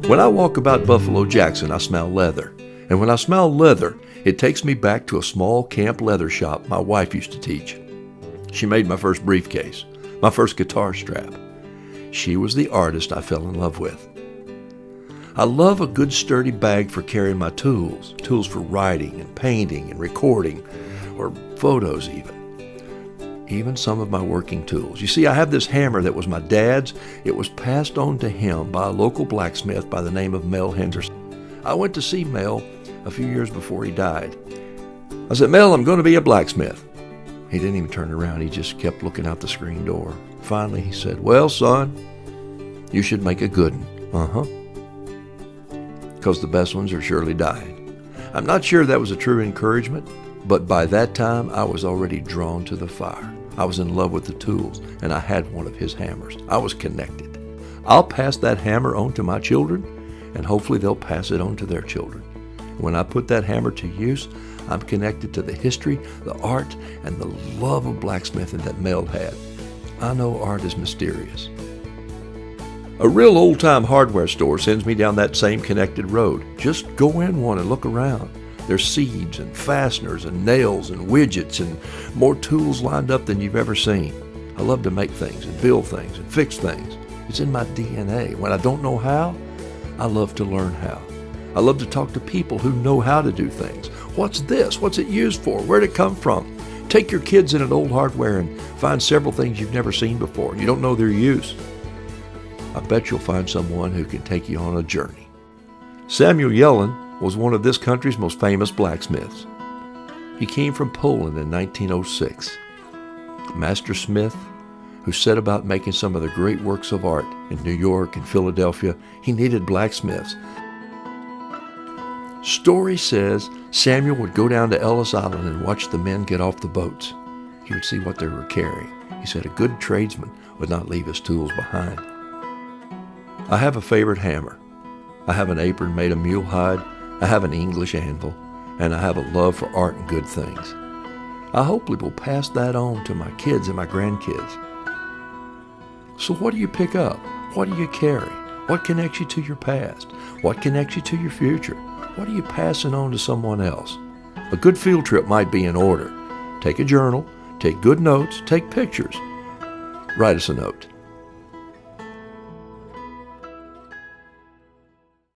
When I walk about Buffalo Jackson, I smell leather. And when I smell leather, it takes me back to a small camp leather shop my wife used to teach. She made my first briefcase, my first guitar strap. She was the artist I fell in love with. I love a good sturdy bag for carrying my tools for writing and painting and recording, or photos even some of my working tools. You see, I have this hammer that was my dad's. It was passed on to him by a local blacksmith by the name of Mel Henderson. I went to see Mel a few years before he died. I said, "Mel, I'm going to be a blacksmith." He didn't even turn around. He just kept looking out the screen door. Finally, he said, "Well, son, you should make a good one." Because the best ones are surely dying. I'm not sure that was a true encouragement, but by that time, I was already drawn to the fire. I was in love with the tools, and I had one of his hammers. I was connected. I'll pass that hammer on to my children, and hopefully they'll pass it on to their children. When I put that hammer to use, I'm connected to the history, the art, and the love of blacksmithing that Mel had. I know art is mysterious. A real old-time hardware store sends me down that same connected road. Just go in one and look around. There's seeds and fasteners and nails and widgets and more tools lined up than you've ever seen. I love to make things and build things and fix things. It's in my DNA. When I don't know how, I love to learn how. I love to talk to people who know how to do things. What's this? What's it used for? Where'd it come from? Take your kids in an old hardware and find several things you've never seen before and you don't know their use. I bet you'll find someone who can take you on a journey. Samuel Yellin was one of this country's most famous blacksmiths. He came from Poland in 1906. Master Smith, who set about making some of the great works of art in New York and Philadelphia, he needed blacksmiths. Story says Samuel would go down to Ellis Island and watch the men get off the boats. He would see what they were carrying. He said a good tradesman would not leave his tools behind. I have a favorite hammer. I have an apron made of mule hide. I have an English anvil. And I have a love for art and good things. I hopefully will pass that on to my kids and my grandkids. So what do you pick up? What do you carry? What connects you to your past? What connects you to your future? What are you passing on to someone else? A good field trip might be in order. Take a journal, take good notes, take pictures. Write us a note.